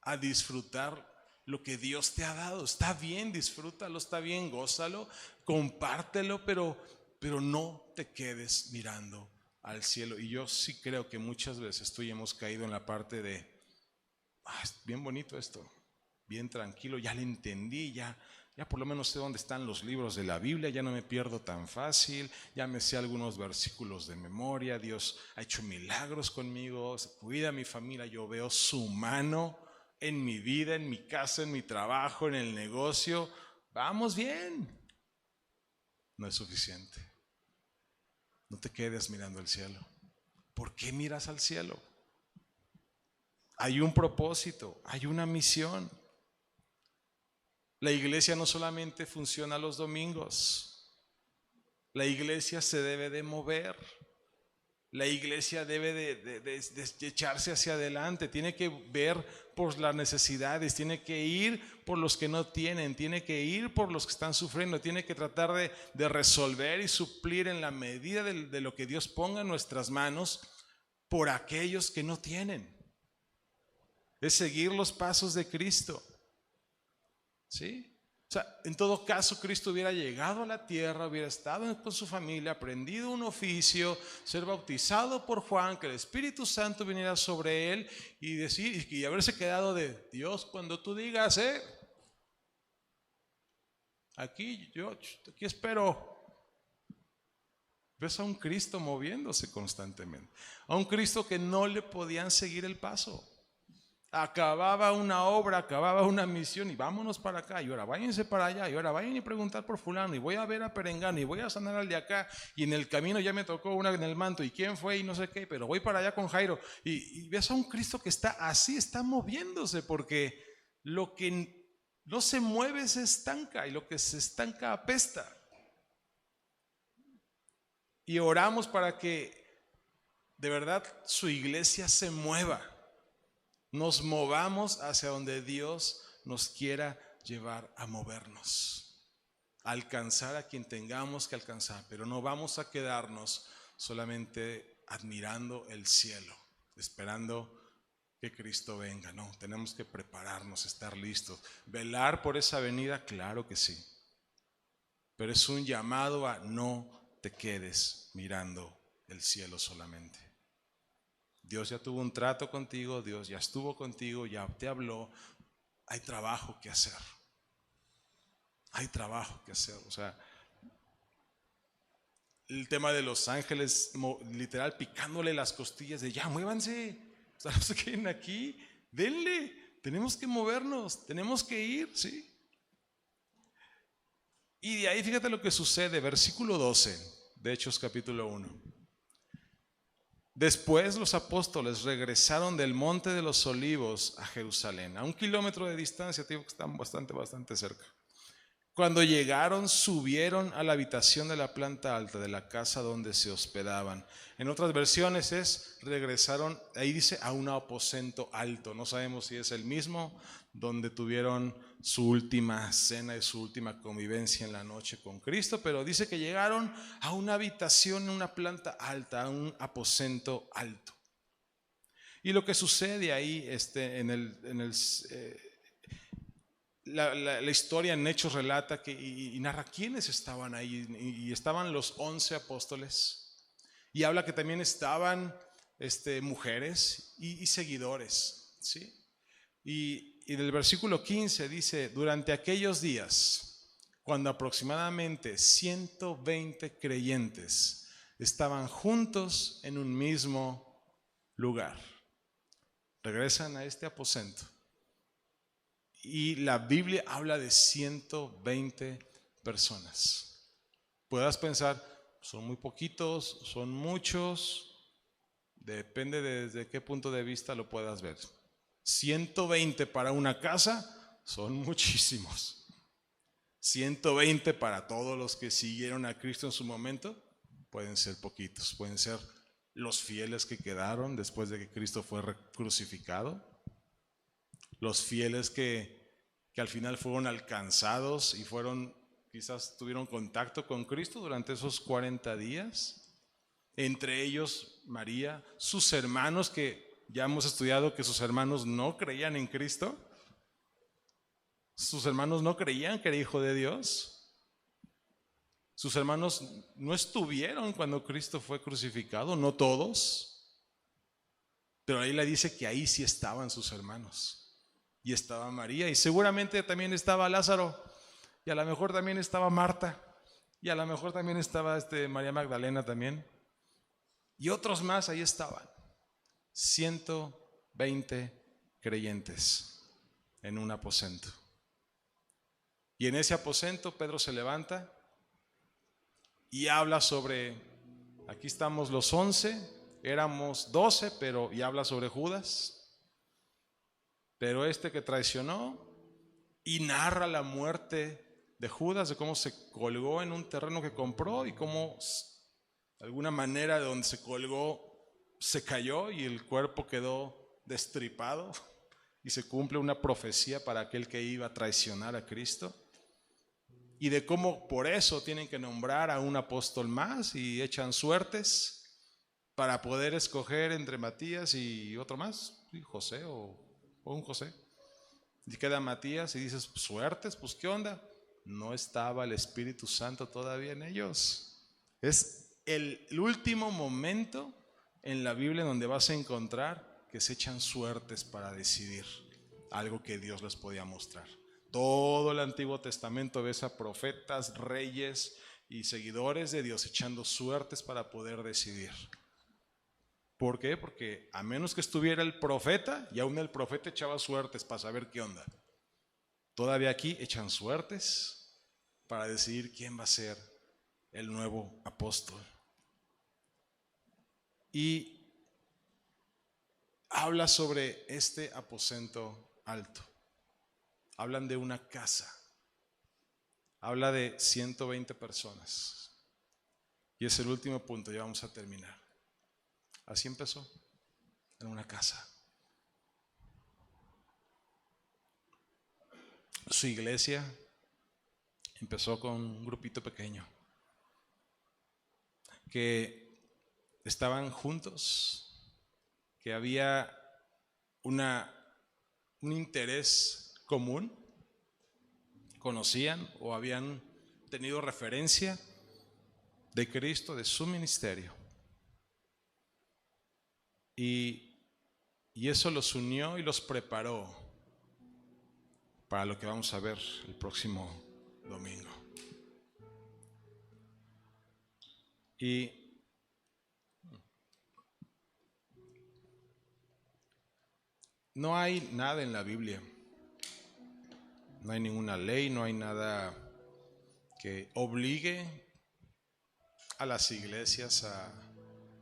a disfrutar lo que Dios te ha dado. Está bien, disfrútalo, está bien, gózalo, compártelo, pero no te quedes mirando al cielo. Y yo sí creo que muchas veces tú y hemos caído en la parte de, es bien bonito esto, bien tranquilo, ya le entendí, ya por lo menos sé dónde están los libros de la Biblia, ya no me pierdo tan fácil, ya me sé algunos versículos de memoria, Dios ha hecho milagros conmigo, cuida a mi familia, yo veo su mano en mi vida, en mi casa, en mi trabajo, en el negocio, vamos bien. No es suficiente. No te quedes mirando al cielo. ¿Por qué miras al cielo? Hay un propósito, hay una misión. La iglesia no solamente funciona los domingos. La iglesia se debe de mover. La iglesia debe de echarse hacia adelante. Tiene que ver por las necesidades. Tiene que ir por los que no tienen. Tiene que ir por los que están sufriendo. Tiene que tratar de resolver y suplir en la medida de lo que Dios ponga en nuestras manos por aquellos que no tienen. Es seguir los pasos de Cristo. ¿Sí? O sea, en todo caso, Cristo hubiera llegado a la tierra, hubiera estado con su familia, aprendido un oficio, ser bautizado por Juan, que el Espíritu Santo viniera sobre él y decir, y haberse quedado de Dios, cuando tú digas, aquí espero. Ves a un Cristo moviéndose constantemente, a un Cristo que no le podían seguir el paso. Acababa una obra, acababa una misión y vámonos para acá, y ahora váyanse para allá, y ahora vayan y preguntar por fulano, y voy a ver a Perengano, y voy a sanar al de acá, y en el camino ya me tocó una en el manto, y quién fue, y no sé qué, pero voy para allá con Jairo, y ves a un Cristo que está así, está moviéndose, porque lo que no se mueve se estanca, y lo que se estanca apesta. Y oramos para que de verdad su iglesia se mueva. Nos movamos hacia donde Dios nos quiera llevar a movernos, a alcanzar a quien tengamos que alcanzar, pero no vamos a quedarnos solamente admirando el cielo, esperando que Cristo venga. No, tenemos que prepararnos, estar listos, velar por esa venida, claro que sí, pero es un llamado a no te quedes mirando el cielo solamente. Dios ya tuvo un trato contigo, Dios ya estuvo contigo, ya te habló. Hay trabajo que hacer. Hay trabajo que hacer. O sea, el tema de los ángeles, literal, picándole las costillas de ya, muévanse. O sea, no se queden aquí, denle. Tenemos que movernos, tenemos que ir, ¿sí? Y de ahí fíjate lo que sucede, versículo 12 de Hechos capítulo 1. Después los apóstoles regresaron del Monte de los Olivos a Jerusalén, a 1 kilómetro de distancia, te digo que están bastante cerca. Cuando llegaron, subieron a la habitación de la planta alta de la casa donde se hospedaban. En otras versiones regresaron, ahí dice, a un aposento alto. No sabemos si es el mismo donde tuvieron su última cena y su última convivencia en la noche con Cristo, pero dice que llegaron a una habitación en una planta alta, a un aposento alto. Y lo que sucede ahí la historia en Hechos relata que y narra quiénes estaban ahí, y estaban los 11 apóstoles, y habla que también estaban mujeres y seguidores, ¿sí? Y del versículo 15 dice: durante aquellos días, cuando aproximadamente 120 creyentes estaban juntos en un mismo lugar, regresan a este aposento. Y la Biblia habla de 120 personas. Puedas pensar, son muy poquitos, son muchos, depende desde qué punto de vista lo puedas ver. 120 para una casa son muchísimos. 120 para todos los que siguieron a Cristo en su momento, pueden ser poquitos, pueden ser los fieles que quedaron después de que Cristo fue crucificado, los fieles que al final fueron alcanzados y quizás tuvieron contacto con Cristo durante esos 40 días, entre ellos María, sus hermanos, que ya hemos estudiado que sus hermanos no creían en Cristo, sus hermanos no creían que era hijo de Dios, sus hermanos no estuvieron cuando Cristo fue crucificado, no todos, pero ahí le dice que ahí sí estaban sus hermanos. Y estaba María, y seguramente también estaba Lázaro, y a lo mejor también estaba Marta, y a lo mejor también estaba María Magdalena también, y otros más ahí estaban. 120 creyentes en un aposento. Y en ese aposento Pedro se levanta y habla sobre, aquí estamos los 11, éramos 12, y habla sobre Judas. Pero que traicionó, y narra la muerte de Judas, de cómo se colgó en un terreno que compró y cómo de alguna manera de donde se colgó se cayó y el cuerpo quedó destripado, y se cumple una profecía para aquel que iba a traicionar a Cristo, y de cómo por eso tienen que nombrar a un apóstol más y echan suertes para poder escoger entre Matías y otro más, José o un José. Y queda Matías y dices, suertes, pues ¿qué onda? No estaba el Espíritu Santo todavía en ellos. Es el último momento en la Biblia donde vas a encontrar que se echan suertes para decidir algo que Dios les podía mostrar. Todo el Antiguo Testamento ves a profetas, reyes y seguidores de Dios echando suertes para poder decidir. ¿Por qué? Porque a menos que estuviera el profeta, y aún el profeta echaba suertes para saber qué onda. Todavía aquí echan suertes para decidir quién va a ser el nuevo apóstol. Y habla sobre este aposento alto. Hablan de una casa. Habla de 120 personas. Y es el último punto, ya vamos a terminar. Así empezó, en una casa. Su iglesia empezó con un grupito pequeño que estaban juntos, que había un interés común, conocían o habían tenido referencia de Cristo, de su ministerio. Y eso los unió y los preparó para lo que vamos a ver el próximo domingo. Y no hay nada en la Biblia, no hay ninguna ley, no hay nada que obligue a las iglesias a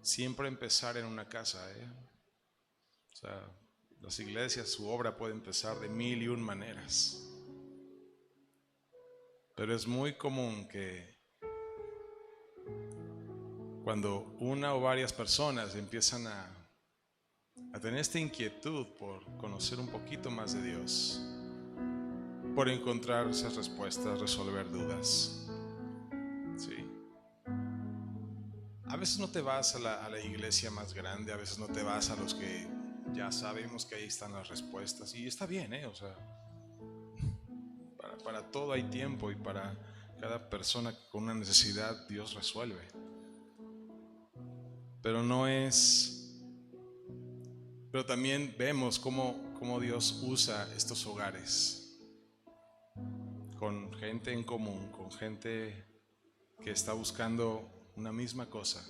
siempre empezar en una casa, O sea, las iglesias, su obra puede empezar de 1001 maneras. Pero es muy común que cuando una o varias personas empiezan a tener esta inquietud por conocer un poquito más de Dios, por encontrar esas respuestas, resolver dudas, ¿sí? A veces no te vas a la iglesia más grande, a veces no te vas a los que ya sabemos que ahí están las respuestas, y está bien, O sea, para todo hay tiempo, y para cada persona con una necesidad Dios resuelve. Pero también vemos cómo Dios usa estos hogares con gente en común, con gente que está buscando una misma cosa,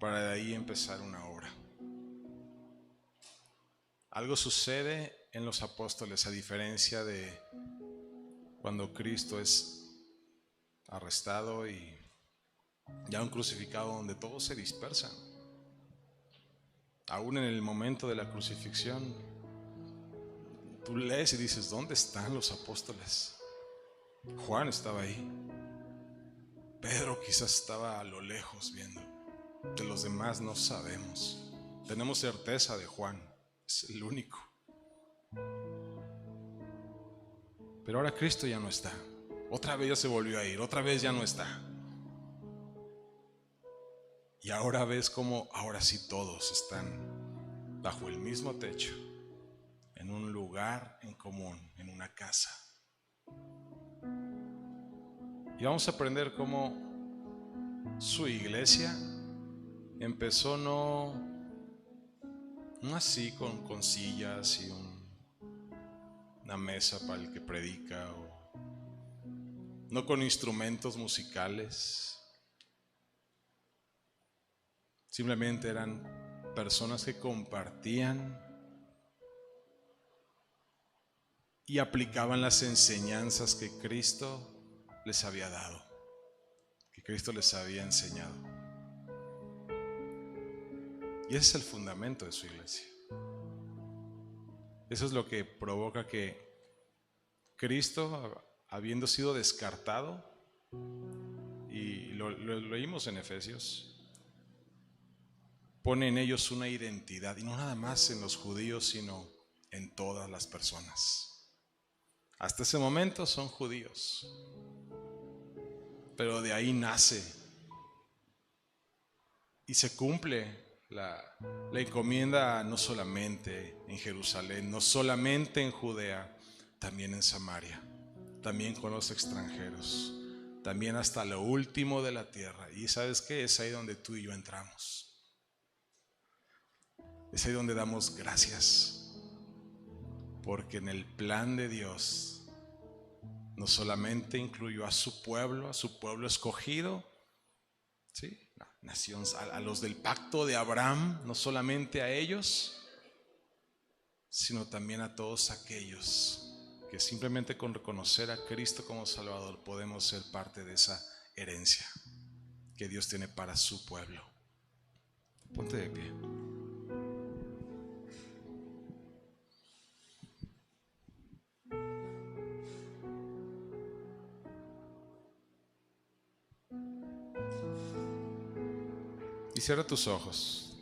para de ahí empezar una obra. Algo sucede en los apóstoles, a diferencia de cuando Cristo es arrestado y ya un crucificado, donde todos se dispersan. Aún en el momento de la crucifixión, Tú lees y dices, ¿dónde están los apóstoles? Juan estaba ahí. Pedro quizás estaba a lo lejos viendo. De los demás no sabemos. Tenemos certeza de Juan, es el único. Pero ahora Cristo ya no está. Otra vez ya se volvió a ir, otra vez ya no está. Y ahora ves cómo ahora sí todos están bajo el mismo techo, en un lugar en común, en una casa. Y vamos a aprender cómo su iglesia empezó no así con sillas y una mesa para el que predica, o no con instrumentos musicales. Simplemente eran personas que compartían y aplicaban las enseñanzas que Cristo les había dado, que Cristo les había enseñado. Y ese es el fundamento de su iglesia. Eso es lo que provoca que Cristo, habiendo sido descartado, y lo leímos en Efesios, pone en ellos una identidad, y no nada más en los judíos, sino en todas las personas. Hasta ese momento son judíos, pero de ahí nace y se cumple la encomienda, no solamente en Jerusalén, no solamente en Judea, también en Samaria, también con los extranjeros, también hasta lo último de la tierra. Y ¿sabes qué? Es ahí donde tú y yo entramos. Es ahí donde damos gracias, porque en el plan de Dios no solamente incluyó a su pueblo escogido, ¿sí? Nación, a los del pacto de Abraham, no solamente a ellos, sino también a todos aquellos que simplemente con reconocer a Cristo como Salvador podemos ser parte de esa herencia que Dios tiene para su pueblo. Ponte de pie. Y cierra tus ojos.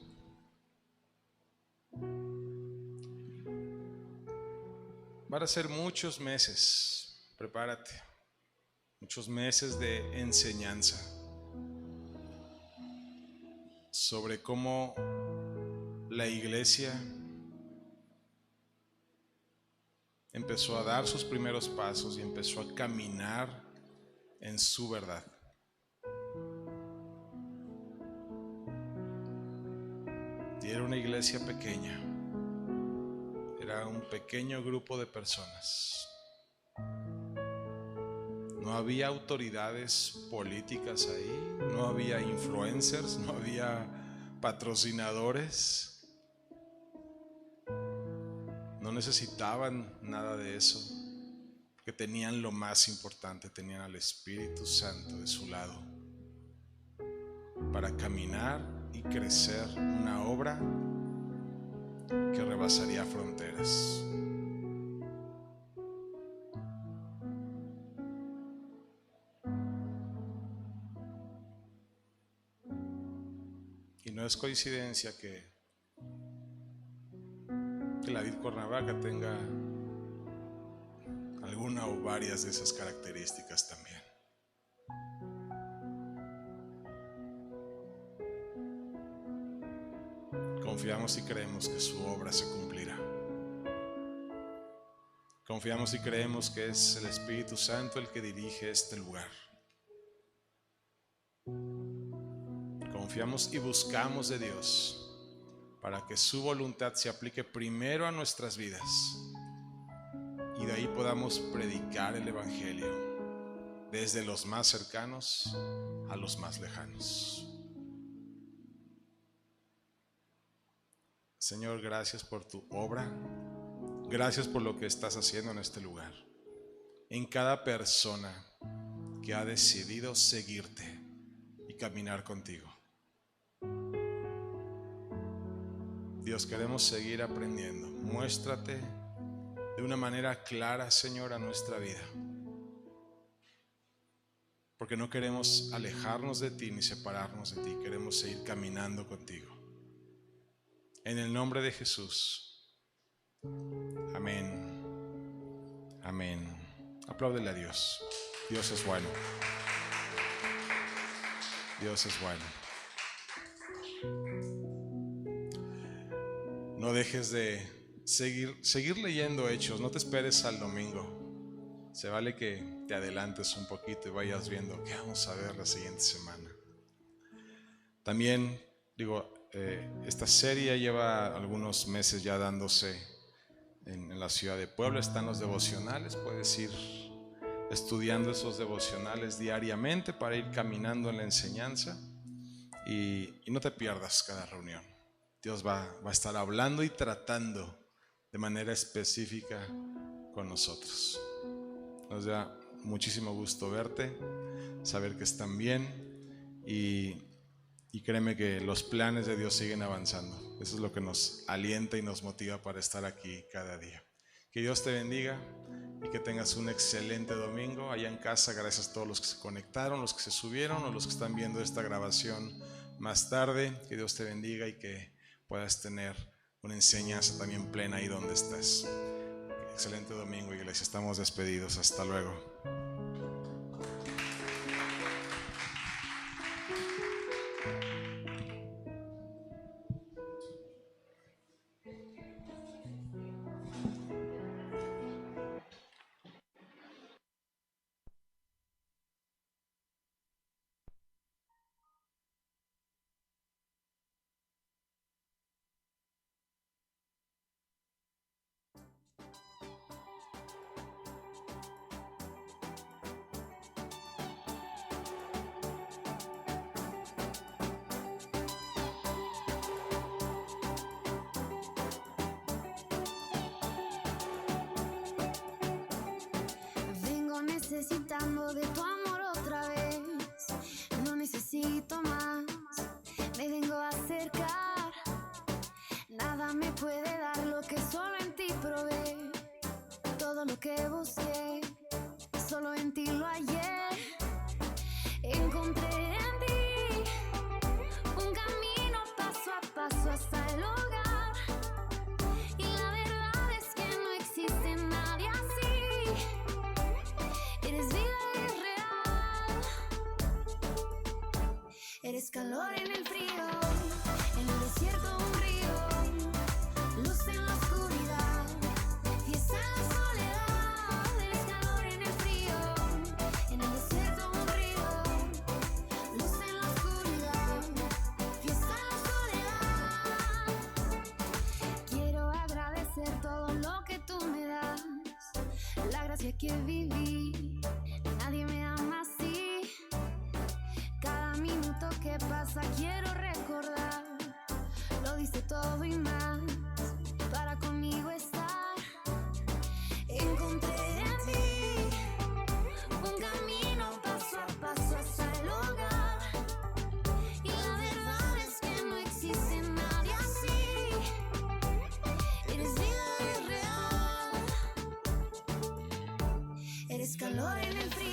Van a ser muchos meses, prepárate, muchos meses de enseñanza sobre cómo la iglesia empezó a dar sus primeros pasos y empezó a caminar en su verdad. Y era una iglesia pequeña, era un pequeño grupo de personas. No había autoridades políticas ahí, no había influencers, no había patrocinadores. No necesitaban nada de eso, porque tenían lo más importante, tenían al Espíritu Santo de su lado para caminar y crecer una obra que rebasaría fronteras. Y no es coincidencia que la vid Cuernavaca tenga alguna o varias de esas características también. Confiamos y creemos que su obra se cumplirá. Confiamos y creemos que es el Espíritu Santo el que dirige este lugar. Confiamos y buscamos de Dios para que su voluntad se aplique primero a nuestras vidas y de ahí podamos predicar el Evangelio desde los más cercanos a los más lejanos. Señor, gracias por tu obra, gracias por lo que estás haciendo en este lugar, en cada persona que ha decidido seguirte y caminar contigo. Dios, queremos seguir aprendiendo. Muéstrate de una manera clara, Señor, a nuestra vida. Porque no queremos alejarnos de ti ni separarnos de ti, queremos seguir caminando contigo. En el nombre de Jesús. Amén. Amén. Apláudele a Dios. Dios es bueno. Dios es bueno. No dejes de seguir leyendo Hechos. No te esperes al domingo. Se vale que te adelantes un poquito y vayas viendo qué vamos a ver la siguiente semana. También, esta serie lleva algunos meses ya dándose en la ciudad de Puebla. Están los devocionales. Puedes ir estudiando esos devocionales diariamente para ir caminando en la enseñanza. Y no te pierdas cada reunión. Dios va a estar hablando y tratando de manera específica con nosotros. Nos da muchísimo gusto verte, saber que están bien y créeme que los planes de Dios siguen avanzando. Eso es lo que nos alienta y nos motiva para estar aquí cada día. Que Dios te bendiga y que tengas un excelente domingo allá en casa. Gracias a todos los que se conectaron, los que se subieron o los que están viendo esta grabación más tarde. Que Dios te bendiga y que puedas tener una enseñanza también plena ahí donde estás. Excelente domingo, iglesia. Estamos despedidos. Hasta luego. Necesitando de tu amor otra vez, no necesito más, me vengo a acercar, nada me puede dar lo que solo en ti probé, todo lo que busqué, solo en ti lo hallé, encontré en ti un camino paso a paso hasta el hogar, y la verdad es que no existe nadie así. Eres vida y real. Eres calor en el frío, en el desierto un río, luz en la oscuridad, fiesta en la soledad. Eres calor en el frío, en el desierto un río, luz en la oscuridad, fiesta en la soledad. Quiero agradecer todo lo que tú me das, la gracia que viví. Nadie me ama así. Cada minuto que pasa quiero recordar. Lo diste todo y más para conmigo estar. Encontré en ti un camino paso a paso hasta el hogar. Y la verdad es que no existe nadie así. Eres vida y real. Eres calor en el frío.